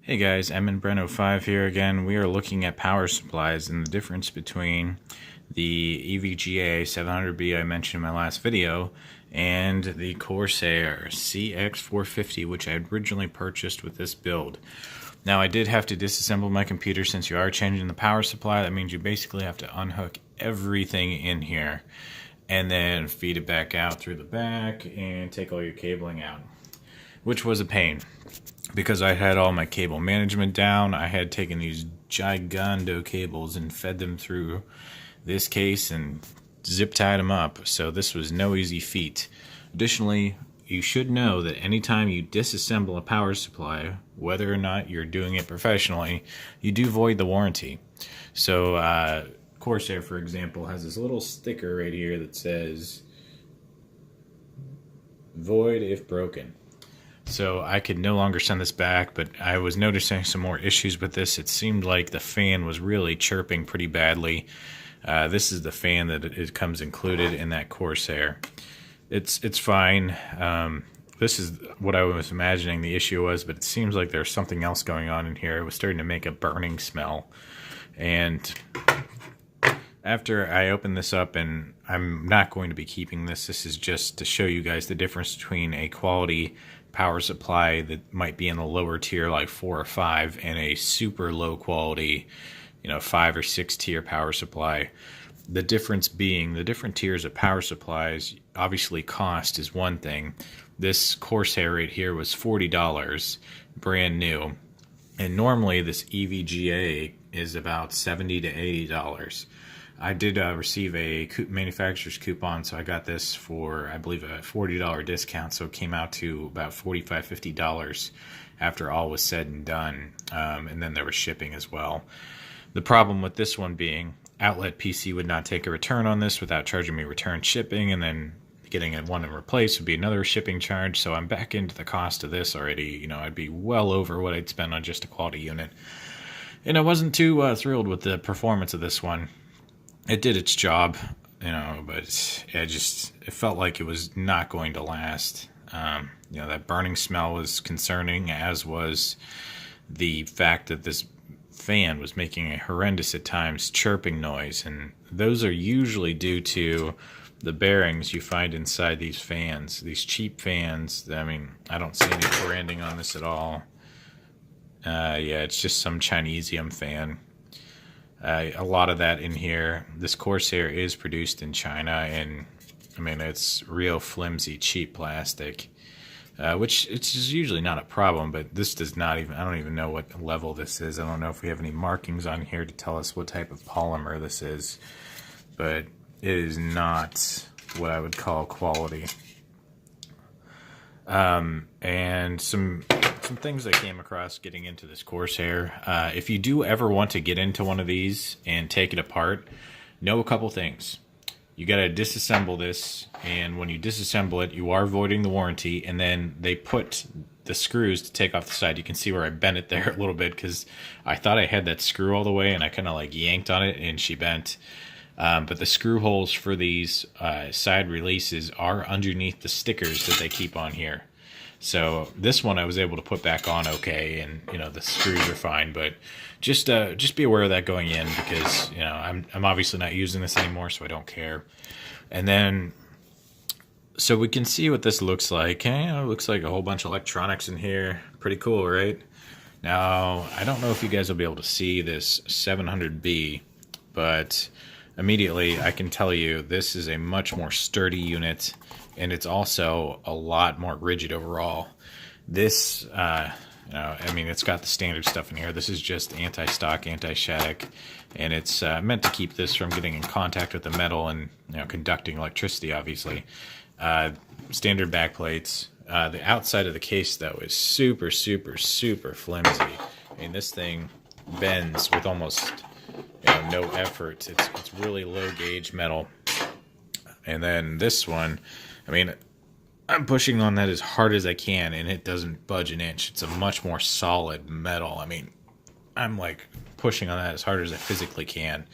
Hey guys, Breno5 here again. We are looking at power supplies and the difference between the EVGA 700B I mentioned in my last video and the Corsair CX450, which I originally purchased with this build. Now I did have to disassemble my computer since you are changing the power supply. That means you basically have to unhook everything in here and then feed it back out through the back and take all your cabling out, which was a pain. Because I had all my cable management down, I had taken these gigando cables and fed them through this case and zip tied them up, so this was no easy feat. Additionally, you should know that anytime you disassemble a power supply, whether or not you're doing it professionally, you do void the warranty. So Corsair, for example, has this little sticker right here that says void if broken. So I could no longer send this back, but I was noticing some more issues with this. It seemed like the fan was really chirping pretty badly. This is the fan that it comes included in that Corsair. It's fine. This is what I was imagining the issue was, but it seems like there's something else going on in here. It was starting to make a burning smell. And after I open this up, and I'm not going to be keeping this, this is just to show you guys the difference between a quality power supply that might be in the lower tier like 4 or 5 and a super low quality 5 or 6 tier power supply. The difference being the different tiers of power supplies, obviously cost is one thing. This Corsair right here was $40 brand new, and normally this EVGA is about $70 to $80. I did receive a manufacturer's coupon, so I got this for, I believe, a $40 discount, so it came out to about $45, $50 after all was said and done, and then there was shipping as well. The problem with this one being, Outlet PC would not take a return on this without charging me return shipping, and then getting one to replace would be another shipping charge, so I'm back into the cost of this already. I'd be well over what I'd spend on just a quality unit. And I wasn't too thrilled with the performance of this one. It did its job, but it felt like it was not going to last. That burning smell was concerning, as was the fact that this fan was making a horrendous at times chirping noise, and those are usually due to the bearings you find inside these fans, these cheap fans. I mean, I don't see any branding on this at all. Yeah, it's just some Chinesium fan. A lot of that in here. This Corsair is produced in China, and I mean, it's real flimsy, cheap plastic, which it's usually not a problem, but this does not even, I don't even know what level this is. I don't know if we have any markings on here to tell us what type of polymer this is, but it is not what I would call quality. And some things I came across getting into this Corsair. If you do ever want to get into one of these and take it apart, know a couple things. You got to disassemble this, and when you disassemble it, you are voiding the warranty, and then they put the screws to take off the side. You can see where I bent it there a little bit because I thought I had that screw all the way, and I kind of like yanked on it and she bent. But the screw holes for these side releases are underneath the stickers that they keep on here. So this one I was able to put back on okay, and the screws are fine. But just be aware of that going in, because I'm obviously not using this anymore, so I don't care. And then so we can see what this looks like. It looks like a whole bunch of electronics in here. Pretty cool, right? Now I don't know if you guys will be able to see this 700B, but immediately I can tell you this is a much more sturdy unit, and it's also a lot more rigid overall. This, I mean, it's got the standard stuff in here. This is just anti-stock, anti-static, and it's meant to keep this from getting in contact with the metal and conducting electricity, obviously. Standard back plates. The outside of the case, though, is super, super, super flimsy. I mean, this thing bends with almost no effort. It's really low gauge metal. And then this one, I mean, I'm pushing on that as hard as I can, and it doesn't budge an inch. It's a much more solid metal. I mean, I'm like pushing on that as hard as I physically can.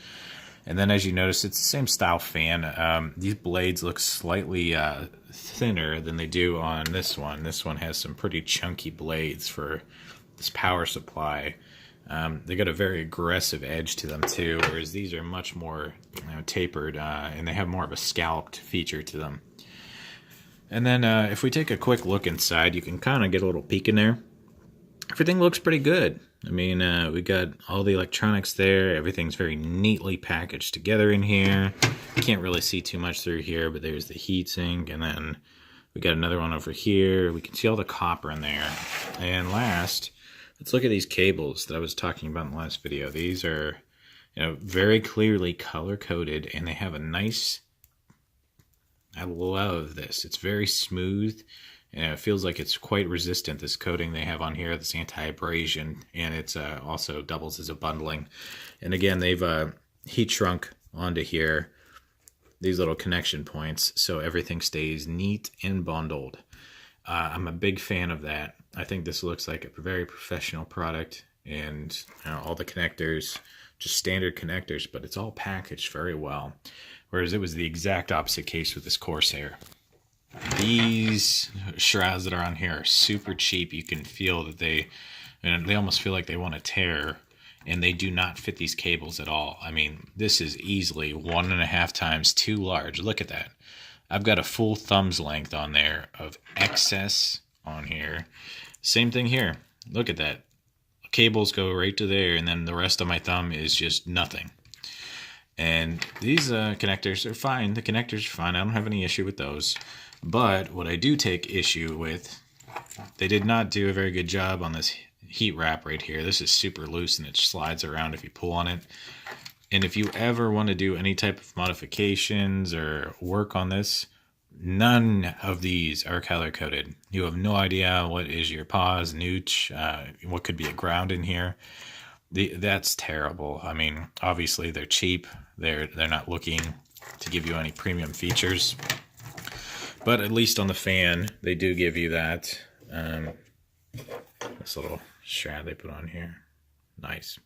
And then as you notice, it's the same style fan. These blades look slightly thinner than they do on this one. This one has some pretty chunky blades for this power supply. They got a very aggressive edge to them too, whereas these are much more tapered, and they have more of a scalloped feature to them. And then if we take a quick look inside, you can kind of get a little peek in there. Everything looks pretty good. I mean, we got all the electronics there. Everything's very neatly packaged together in here. Can't really see too much through here, but there's the heatsink, and then we got another one over here. We can see all the copper in there. And last, let's look at these cables that I was talking about in the last video. These are, very clearly color-coded, and they have a nice... I love this. It's very smooth, and it feels like it's quite resistant, this coating they have on here, this anti-abrasion, and it's also doubles as a bundling. And again, they've heat shrunk onto here, these little connection points, so everything stays neat and bundled. I'm a big fan of that. I think this looks like a very professional product, and all the connectors, just standard connectors, but it's all packaged very well. Whereas it was the exact opposite case with this Corsair. These shrouds that are on here are super cheap. You can feel that they almost feel like they want to tear, and they do not fit these cables at all. I mean, this is easily 1.5 times too large. Look at that. I've got a full thumb's length on there of excess on here. Same thing here. Look at that. Cables go right to there, and then the rest of my thumb is just nothing. And these connectors are fine. The connectors are fine. I don't have any issue with those. But what I do take issue with, they did not do a very good job on this heat wrap right here. This is super loose, and it slides around if you pull on it. And if you ever want to do any type of modifications or work on this, none of these are color coded. You have no idea what is your pause, nooch, what could be a ground in here. That's terrible. I mean, obviously they're cheap. They're not looking to give you any premium features, but at least on the fan they do give you that. This little shroud they put on here, nice.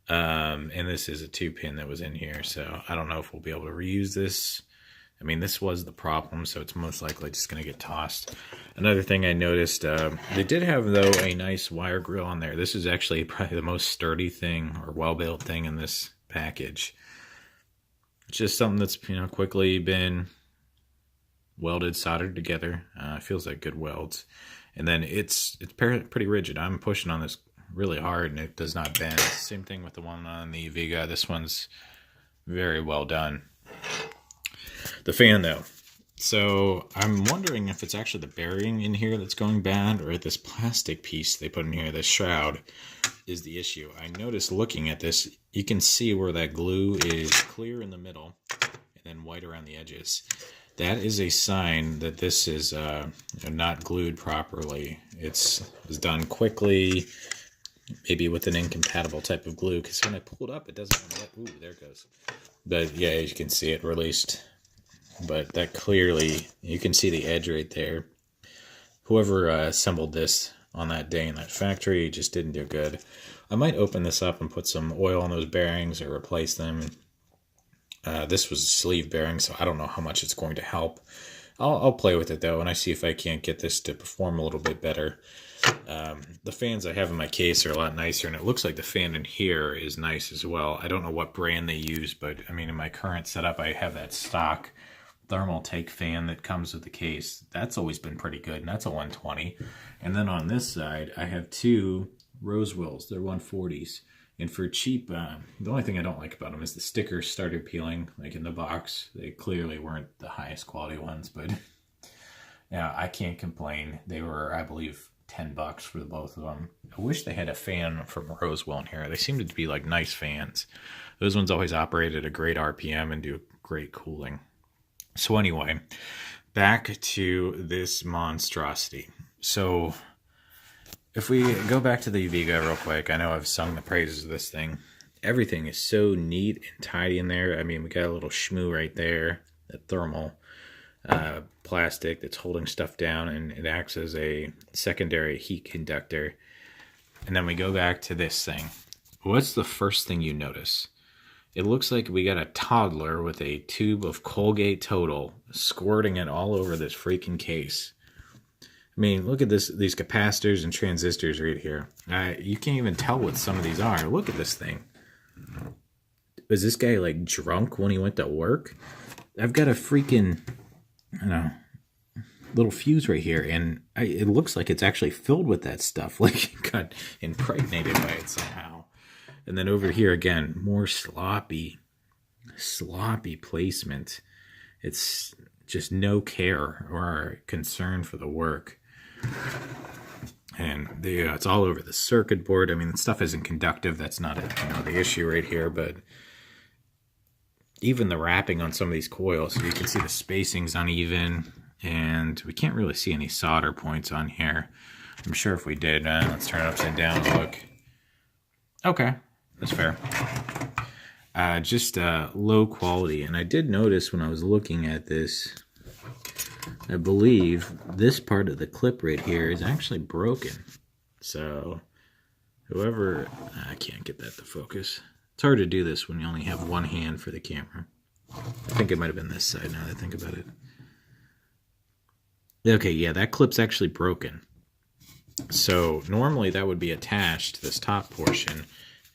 And this is a 2-pin that was in here, so I don't know if we'll be able to reuse this. I mean, this was the problem, so it's most likely just going to get tossed. Another thing I noticed, they did have, though, a nice wire grill on there. This is actually probably the most sturdy thing or well-built thing in this package. It's just something that's, quickly been welded, soldered together. Feels like good welds. And then it's pretty rigid. I'm pushing on this really hard, and it does not bend. Same thing with the one on the EVGA. This one's very well done. The fan, though. So I'm wondering if it's actually the bearing in here that's going bad, or this plastic piece they put in here, this shroud, is the issue. I noticed looking at this, you can see where that glue is clear in the middle and then white around the edges. That is a sign that this is not glued properly. It was done quickly, maybe with an incompatible type of glue, because when I pull it up, it doesn't. Ooh, there it goes. But yeah, as you can see, it released. But that clearly, you can see the edge right there. Whoever assembled this on that day in that factory just didn't do good. I might open this up and put some oil on those bearings or replace them. This was a sleeve bearing, so I don't know how much it's going to help. I'll play with it, though, and I see if I can't get this to perform a little bit better. The fans I have in my case are a lot nicer, and it looks like the fan in here is nice as well. I don't know what brand they use, but I mean, in my current setup, I have that stock thermal take fan that comes with the case. That's always been pretty good, and that's a 120. And then on this side, I have two Rosewills. They're 140s. And for cheap, the only thing I don't like about them is the stickers started peeling, like in the box. They clearly weren't the highest quality ones, but yeah, I can't complain. They were, I believe, $10 for the both of them. I wish they had a fan from Rosewill in here. They seem to be like nice fans. Those ones always operate at a great RPM and do great cooling. So anyway, back to this monstrosity. So if we go back to the EVGA real quick, I know I've sung the praises of this thing. Everything is so neat and tidy in there. I mean, we got a little shmoo right there, that thermal plastic that's holding stuff down, and it acts as a secondary heat conductor. And then we go back to this thing. What's the first thing you notice? It looks like we got a toddler with a tube of Colgate Total squirting it all over this freaking case. I mean, look at these capacitors and transistors right here. You can't even tell what some of these are. Look at this thing. Was this guy like drunk when he went to work? I've got a freaking, I don't know, little fuse right here, and it looks like it's actually filled with that stuff. Like it got impregnated by it somehow. And then over here again, more sloppy placement. It's just no care or concern for the work. And it's all over the circuit board. I mean, the stuff isn't conductive. That's not the issue right here. But even the wrapping on some of these coils, you can see the spacing's uneven, and we can't really see any solder points on here. I'm sure if we did, let's turn it upside down and look. Okay, that's fair. Just low quality. And I did notice when I was looking at this, I believe this part of the clip right here is actually broken. So whoever, I can't get that to focus. It's hard to do this when you only have one hand for the camera. I think it might have been this side now that I think about it. Okay, yeah, that clip's actually broken. So normally that would be attached to this top portion.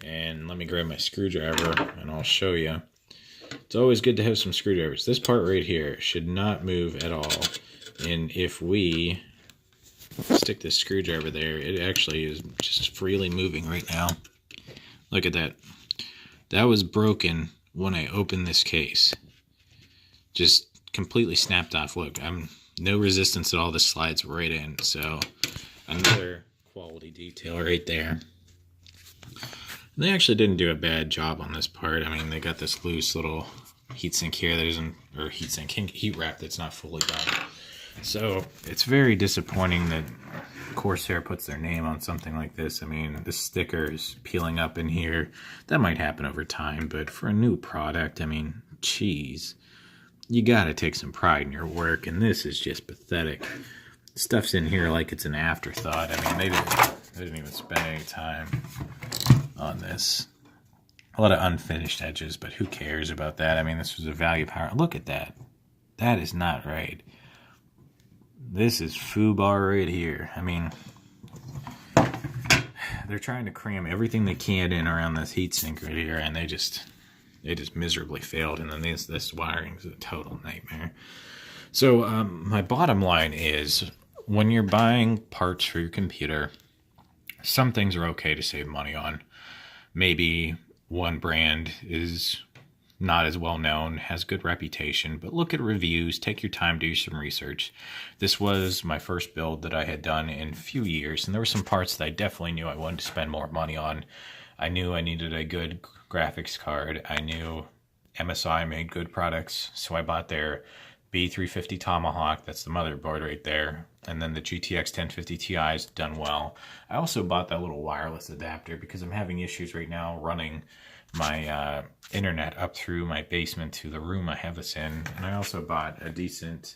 And let me grab my screwdriver and I'll show you. It's always good to have some screwdrivers. This part right here should not move at all. And if we stick this screwdriver there, it actually is just freely moving right now. Look at that. That was broken when I opened this case. Just completely snapped off. Look, I'm no resistance at all. This slides right in. So another quality detail right there. They actually didn't do a bad job on this part. I mean, they got this loose little heatsink here that isn't, or heat wrap that's not fully done. So it's very disappointing that Corsair puts their name on something like this. I mean, the sticker is peeling up in here. That might happen over time, but for a new product, I mean, geez, you gotta take some pride in your work, and this is just pathetic. Stuff's in here like it's an afterthought. I mean, they didn't even spend any time on this. A lot of unfinished edges, but who cares about that? I mean, this was a value power. Look at that. That is not right. This is foobar right here. I mean, they're trying to cram everything they can in around this heatsink right here, and they just miserably failed. And then this wiring is a total nightmare. So my bottom line is, when you're buying parts for your computer, some things are okay to save money on. Maybe one brand is not as well known, has good reputation, but look at reviews, take your time, do some research. This was my first build that I had done in a few years, and there were some parts that I definitely knew I wanted to spend more money on. I knew I needed a good graphics card. I knew MSI made good products, so I bought their B350 Tomahawk, that's the motherboard right there, and then the GTX 1050 Ti's done well. I also bought that little wireless adapter because I'm having issues right now running my internet up through my basement to the room I have this in. And I also bought a decent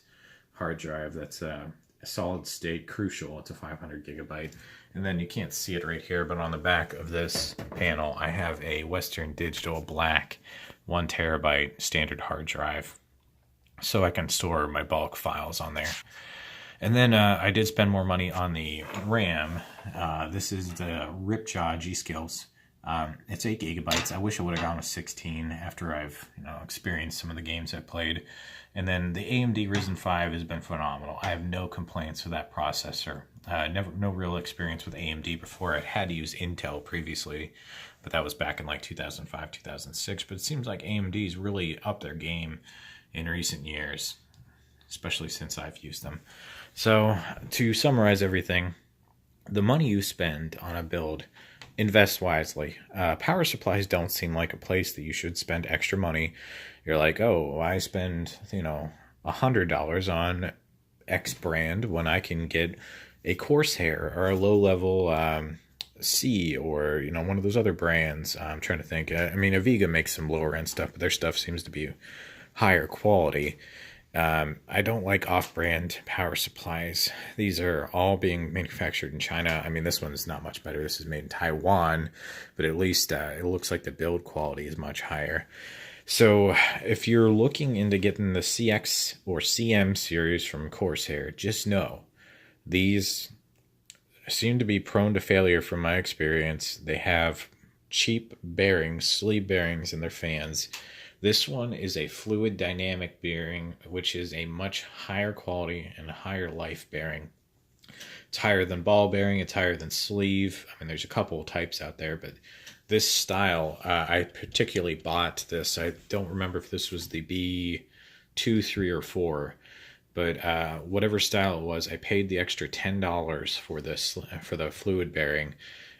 hard drive that's a solid state Crucial. It's a 500 gigabyte. And then you can't see it right here, but on the back of this panel, I have a Western Digital black 1 terabyte standard hard drive, so I can store my bulk files on there. And then I did spend more money on the RAM. This is the Ripjaw G-Skills. It's 8 gigabytes. I wish I would have gone with 16 after I've experienced some of the games I've played. And then the AMD Ryzen 5 has been phenomenal. I have no complaints with that processor. No real experience with AMD before. I had to use Intel previously, but that was back in like 2005, 2006. But it seems like AMD's really upped their game in recent years, especially since I've used them. So to summarize everything, the money you spend on a build, invest wisely. Power supplies don't seem like a place that you should spend extra money. You're like, oh, I spend $100 on X brand when I can get a Corsair or a low-level C or one of those other brands. I'm trying to think. I mean, EVGA makes some lower-end stuff, but their stuff seems to be higher quality. I don't like off-brand power supplies. These are all being manufactured in China. I mean, this one is not much better. This is made in Taiwan, but at least it looks like the build quality is much higher. So if you're looking into getting the CX or CM series from Corsair, just know These seem to be prone to failure from my experience. They have cheap bearings, sleeve bearings in their fans. This one is a fluid dynamic bearing, which is a much higher quality and a higher life bearing. It's higher than ball bearing, it's higher than sleeve. I mean, there's a couple of types out there, but this style, I particularly bought this. I don't remember if this was the B2, 3, or 4, but whatever style it was, I paid the extra $10 for this, for the fluid bearing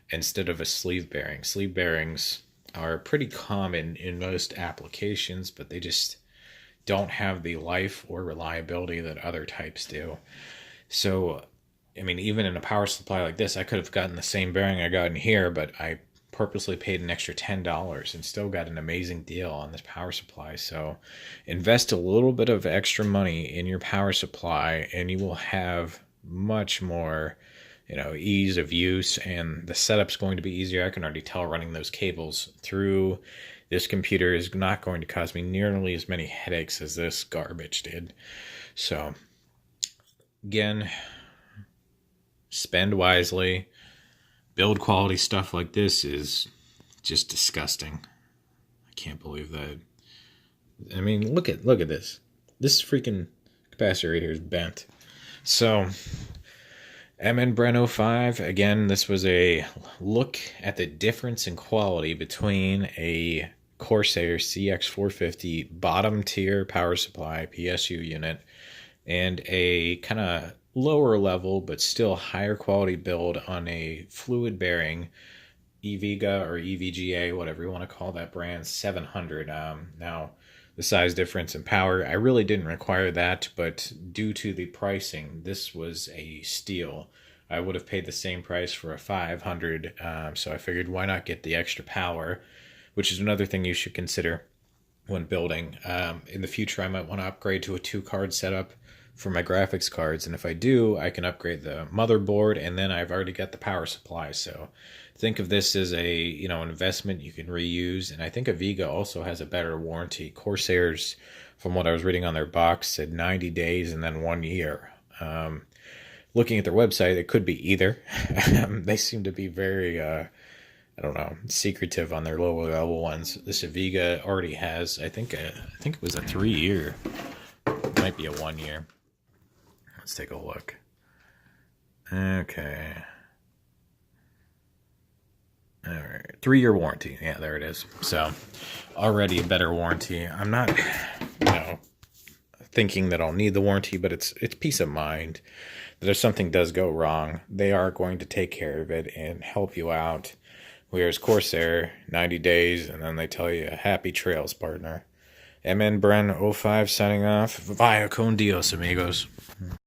instead of a sleeve bearing. Sleeve bearings are pretty common in most applications, but they just don't have the life or reliability that other types do. So, I mean, even in a power supply like this, I could have gotten the same bearing I got in here, but I purposely paid an extra $10 and still got an amazing deal on this power supply. So invest a little bit of extra money in your power supply and you will have much more, ease of use, and the setup's going to be easier. I can already tell running those cables through this computer is not going to cause me nearly as many headaches as this garbage did. So again, spend wisely. Build quality stuff like this is just disgusting. I can't believe that. I mean, look at this. This freaking capacitor right here is bent. So, MN Bren 05, again, this was a look at the difference in quality between a Corsair CX450 bottom tier power supply PSU unit and a kind of lower level but still higher quality build on a fluid bearing EVGA or EVGA, whatever you want to call that brand, 700. Now the size difference in power, I really didn't require that, but due to the pricing, this was a steal. I would have paid the same price for a 500, so I figured why not get the extra power, which is another thing you should consider when building. In the future, I might want to upgrade to a 2-card setup for my graphics cards, and if I do, I can upgrade the motherboard, and then I've already got the power supply. So think of this as a an investment you can reuse. And I think EVGA also has a better warranty. Corsair's, from what I was reading on their box, said 90 days and then 1 year. Looking at their website, it could be either. They seem to be very secretive on their lower level ones. This EVGA already has, I think it was a 3-year. It might be a 1 year. Let's take a look. Okay. All right. 3-year warranty. Yeah, there it is. So already a better warranty. I'm not, thinking that I'll need the warranty, but it's peace of mind that if something does go wrong, they are going to take care of it and help you out. Whereas Corsair, 90 days, and then they tell you, happy trails, partner. MN Bren 05 signing off. Vaya con Dios, amigos.